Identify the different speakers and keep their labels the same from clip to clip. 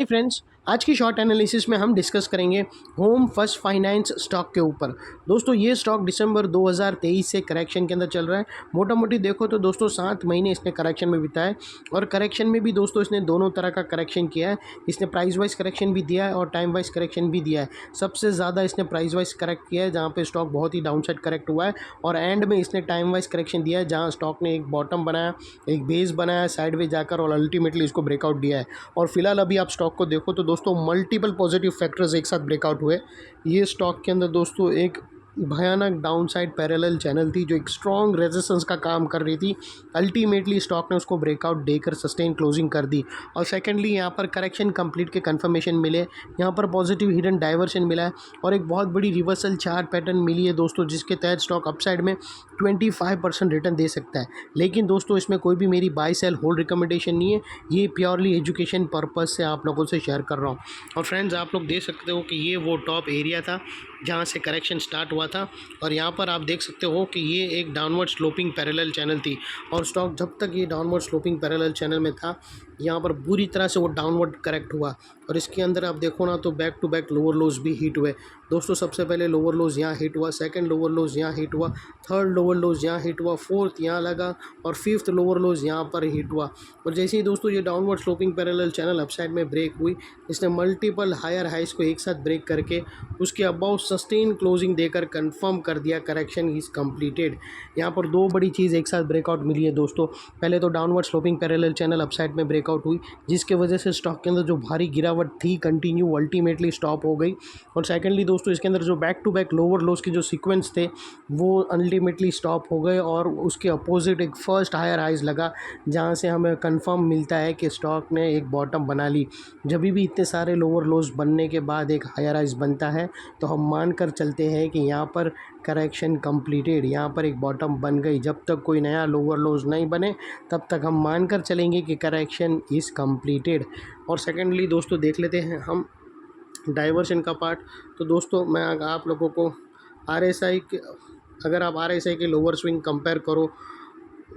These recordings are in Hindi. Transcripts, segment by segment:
Speaker 1: फ्रेंड्स, आज की शॉर्ट एनालिसिस में हम डिस्कस करेंगे होम फर्स्ट फाइनेंस स्टॉक के ऊपर। दोस्तों ये स्टॉक दिसंबर 2023 से करेक्शन के अंदर चल रहा है। मोटा मोटी देखो तो दोस्तों 7 महीने इसने करेक्शन में बिताए और करेक्शन में भी दोस्तों इसने दोनों तरह का करेक्शन किया है। इसने प्राइस वाइज करेक्शन भी दिया है और टाइम वाइज करेक्शन भी दिया है। सबसे ज़्यादा इसने प्राइस वाइज करेक्ट किया है जहाँ पे स्टॉक बहुत ही डाउन साइड करेक्ट हुआ है, और एंड में इसने टाइम वाइज करेक्शन दिया है जहाँ स्टॉक ने एक बॉटम बनाया, एक बेस बनाया साइड वे जाकर और अल्टीमेटली इसको ब्रेकआउट दिया है। और फिलहाल अभी आप स्टॉक को देखो तो दोस्तों मल्टीपल पॉजिटिव फैक्टर्स एक साथ ब्रेकआउट हुए। ये स्टॉक के अंदर दोस्तों एक भयानक डाउनसाइड पैरेलल चैनल थी जो एक स्ट्रॉन्ग रेजिस्टेंस का काम कर रही थी। अल्टीमेटली स्टॉक ने उसको ब्रेकआउट देकर सस्टेन क्लोजिंग कर दी। और सेकेंडली यहाँ पर करेक्शन कंप्लीट के कंफर्मेशन मिले, यहाँ पर पॉजिटिव हिडन डाइवर्शन मिला है और एक बहुत बड़ी रिवर्सल चार्ट पैटर्न मिली है दोस्तों, जिसके तहत स्टॉक अपसाइड में 25% रिटर्न दे सकता है। लेकिन दोस्तों इसमें कोई भी मेरी बाय सेल होल्ड रिकमेंडेशन नहीं है, ये प्योरली एजुकेशन पर्पज़ से आप लोगों से शेयर कर रहा हूँ। और फ्रेंड्स आप लोग देख सकते हो कि ये वो टॉप एरिया था जहाँ से करेक्शन स्टार्ट हुआ था, और यहाँ पर आप देख सकते हो कि ये एक डाउनवर्ड स्लोपिंग पैरेलल चैनल थी और स्टॉक जब तक ये डाउनवर्ड स्लोपिंग पैरेलल चैनल में था यहाँ पर बुरी तरह से वो डाउनवर्ड करेक्ट हुआ। और इसके अंदर आप देखो ना तो back to back lower lows भी हिट हुए दोस्तों। सबसे पहले लोअर लोज यहाँ हिट हुआ, सेकंड लोअर लोज यहाँ हिट हुआ, थर्ड लोअर लोज यहाँ हिट हुआ, फोर्थ यहाँ लगा और फिफ्थ लोअर लोज यहाँ पर हिट हुआ। और जैसे ही दोस्तों ये downward sloping parallel channel upside में ब्रेक हुई, इसने मल्टीपल हायर हाइस को एक साथ ब्रेक करके उसके अबाउ सस्टेन क्लोजिंग देकर कंफर्म कर दिया करेक्शन इज़ कंप्लीटेड। यहाँ पर दो बड़ी चीज़ एक साथ ब्रेकआउट मिली है दोस्तों। पहले तो downward sloping parallel channel upside में ब्रेकआउट हुई जिसके वजह से स्टॉक के अंदर जो भारी गिरावट थी कंटिन्यू अल्टीमेटली स्टॉप हो गई। और सेकेंडली दोस्तों इसके अंदर जो back to back lower lows के जो सीक्वेंस थे वो अल्टीमेटली स्टॉप हो गए और उसके अपोजिट एक फर्स्ट हायर हाइज लगा जहाँ से हमें कंफर्म मिलता है कि स्टॉक ने एक बॉटम बना ली। जब भी इतने सारे लोअर लोज बनने के बाद एक हायर हाइज बनता है तो हम मान कर चलते हैं कि यहाँ पर करेक्शन कंप्लीटेड, यहाँ पर एक बॉटम बन गई। जब तक कोई नया लोअर लोज नहीं बने तब तक हम मान कर चलेंगे कि करेक्शन इज़ कंप्लीटेड। और सेकेंडली दोस्तों देख लेते हैं हम डाइवर्शन का पार्ट। तो दोस्तों मैं आप लोगों को RSI के, अगर आप RSI के लोअर स्विंग कंपेयर करो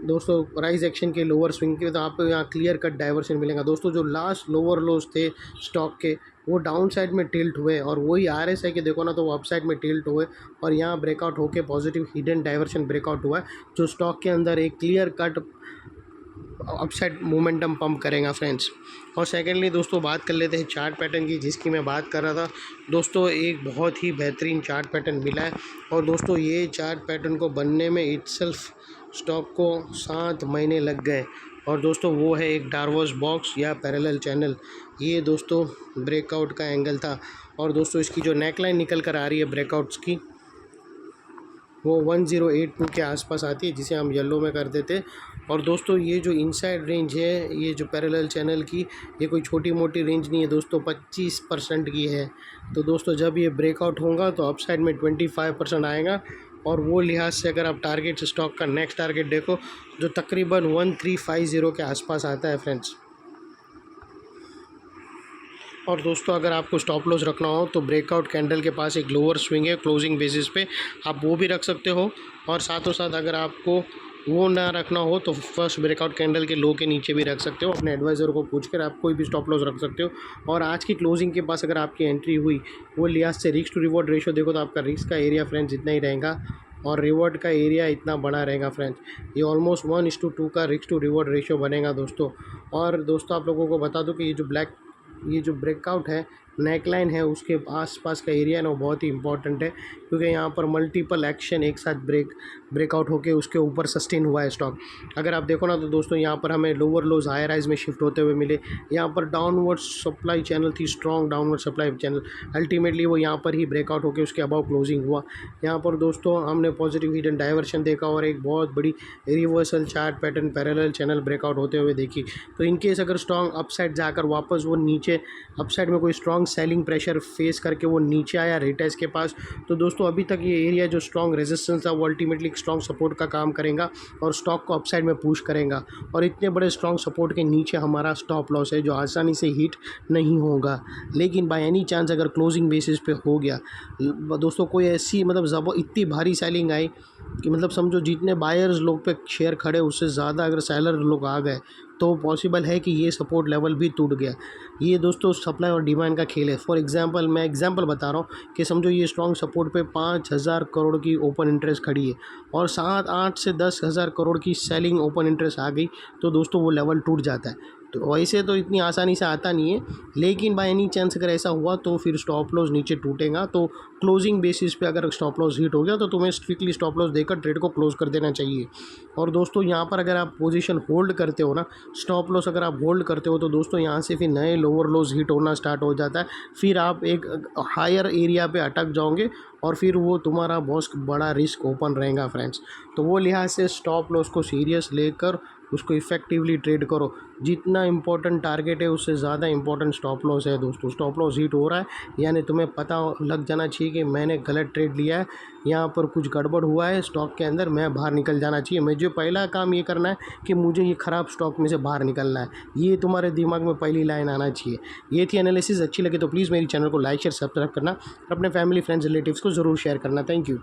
Speaker 1: दोस्तों राइज एक्शन के लोअर स्विंग के, तो आपको यहाँ क्लियर कट डाइवर्शन मिलेगा दोस्तों। जो लास्ट लोअर लोज थे स्टॉक के वो डाउन साइड में टिल्ट हुए और वही RSI के देखो ना तो वो अप साइड में टिल्ट हुए और यहाँ ब्रेकआउट होके पॉजिटिव हिडन डाइवर्शन ब्रेकआउट हुआ है जो स्टॉक के अंदर एक clear cut upside momentum pump करेगा फ्रेंड्स। और सेकेंडली दोस्तों बात कर लेते हैं चार्ट पैटर्न की, जिसकी मैं बात कर रहा था दोस्तों। एक बहुत ही बेहतरीन चार्ट पैटर्न मिला है और दोस्तों ये चार्ट पैटर्न को बनने में इटसेल्फ स्टॉक को 7 महीने लग गए। और दोस्तों वो है एक डार्वोस बॉक्स या पैरेलल चैनल। ये दोस्तों ब्रेकआउट का एंगल था और दोस्तों इसकी जो नेकलाइन निकल कर आ रही है ब्रेकआउट्स की वो 1082 के आसपास आती है, जिसे हम येलो में कर देते। और दोस्तों ये जो इनसाइड रेंज है ये जो पैरेलल चैनल की, ये कोई छोटी मोटी रेंज नहीं है दोस्तों, 25% की है। तो दोस्तों जब ये ब्रेकआउट होगा तो अपसाइड में 25% आएगा। और वो लिहाज से अगर आप टारगेट स्टॉक का नेक्स्ट टारगेट देखो जो तकरीबन 1350 के आसपास आता है फ्रेंड्स। और दोस्तों अगर आपको स्टॉप लॉस रखना हो तो ब्रेकआउट कैंडल के पास एक लोअर स्विंग है क्लोजिंग बेसिस पे, आप वो भी रख सकते हो। और साथों साथ अगर आपको वो ना रखना हो तो फर्स्ट ब्रेकआउट कैंडल के लो के नीचे भी रख सकते हो। अपने एडवाइज़र को पूछकर आप कोई भी स्टॉप लॉस रख सकते हो। और आज की क्लोजिंग के पास अगर आपकी एंट्री हुई वो लिहाज से रिस्क टू रिवॉर्ड रेशो देखो तो आपका रिस्क का एरिया फ्रेंड्स इतना ही रहेगा और रिवॉर्ड का एरिया इतना बड़ा रहेगा फ्रेंड्स। ये ऑलमोस्ट 1:2 का रिस्क टू रिवॉर्ड रेशो बनेगा दोस्तों। और दोस्तों आप लोगों को बता दूं कि ये जो ब्रेकआउट है नेकलाइन है उसके आसपास का एरिया है ना वो बहुत ही इंपॉर्टेंट है, क्योंकि यहाँ पर मल्टीपल एक्शन एक साथ ब्रेकआउट होके उसके ऊपर सस्टेन हुआ है स्टॉक। अगर आप देखो ना तो दोस्तों यहाँ पर हमें लोअर लोज हायर हाइज में शिफ्ट होते हुए मिले। यहाँ पर डाउनवर्ड सप्लाई चैनल थी, strong downward supply channel, ultimately वो यहाँ पर ही ब्रेकआउट होकर उसके अबाउ क्लोजिंग हुआ। यहाँ पर दोस्तों हमने पॉजिटिव हिडन डाइवर्शन देखा और एक बहुत बड़ी reversal chart pattern parallel channel breakout होते हुए देखी। तो इनकेस अगर स्ट्रॉन्ग अपसाइड जाकर वापस वो नीचे अपसाइड में कोई स्ट्रॉन्ग सेलिंग प्रेशर फेस करके वो नीचे आया रेटेस के पास, तो दोस्तों अभी तक ये एरिया जो स्ट्रॉन्ग रेजिस्टेंस था वो अल्टीमेटली स्ट्रॉन्ग सपोर्ट का काम करेगा और स्टॉक को अपसाइड में पुश करेगा। और इतने बड़े स्ट्रॉन्ग सपोर्ट के नीचे हमारा स्टॉप लॉस है जो आसानी से हिट नहीं होगा। लेकिन बाय एनी चांस अगर क्लोजिंग बेसिस पे हो गया दोस्तों, कोई ऐसी इतनी भारी सेलिंग आई कि समझो जितने बायर्स लोग पे शेयर खड़े उससे ज़्यादा अगर सेलर लोग आ गए तो पॉसिबल है कि ये सपोर्ट लेवल भी टूट गया। ये दोस्तों सप्लाई और डिमांड का खेल है। फॉर एग्जांपल मैं एग्जांपल बता रहा हूँ कि समझो ये स्ट्रॉन्ग सपोर्ट पे 5,000 करोड़ की ओपन इंटरेस्ट खड़ी है और 7-8 से 10,000 करोड़ की सेलिंग ओपन इंटरेस्ट आ गई, तो दोस्तों वो लेवल टूट जाता है। तो वैसे तो इतनी आसानी से आता नहीं है, लेकिन बाय एनी चांस अगर ऐसा हुआ तो फिर स्टॉप लॉस नीचे टूटेगा। तो क्लोजिंग बेसिस पे अगर स्टॉप लॉस हिट हो गया तो तुम्हें स्ट्रिक्टली स्टॉप लॉस देकर ट्रेड को क्लोज कर देना चाहिए। और दोस्तों यहाँ पर अगर आप पोजीशन होल्ड करते हो ना, स्टॉप लॉस अगर आप होल्ड करते हो तो दोस्तों यहाँ से फिर नए लोअर लॉस हिट होना स्टार्ट हो जाता है। फिर आप एक हायर एरिया पे अटक जाओगे और फिर वो तुम्हारा बहुत बड़ा रिस्क ओपन रहेगा फ्रेंड्स। तो वो लिहाज से स्टॉप लॉस को सीरियस लेकर उसको इफ़ेक्टिवली ट्रेड करो। जितना इंपॉर्टेंट टारगेट है उससे ज़्यादा इंपॉर्टेंट स्टॉप लॉस है दोस्तों। स्टॉप लॉस हिट हो रहा है यानी तुम्हें पता लग जाना चाहिए कि मैंने गलत ट्रेड लिया है, यहाँ पर कुछ गड़बड़ हुआ है स्टॉक के अंदर, मैं बाहर निकल जाना चाहिए। मुझे पहला काम ये करना है कि मुझे ये ख़राब स्टॉक में से बाहर निकलना है। ये तुम्हारे दिमाग में पहली लाइन आना चाहिए। ये थी एनालिसिस। अच्छी लगे तो प्लीज़ मेरी चैनल को लाइक शेयर सब्सक्राइब करना, अपने फैमिली फ्रेंड्स रिलेटिव्स को ज़रूर शेयर करना। Thank you.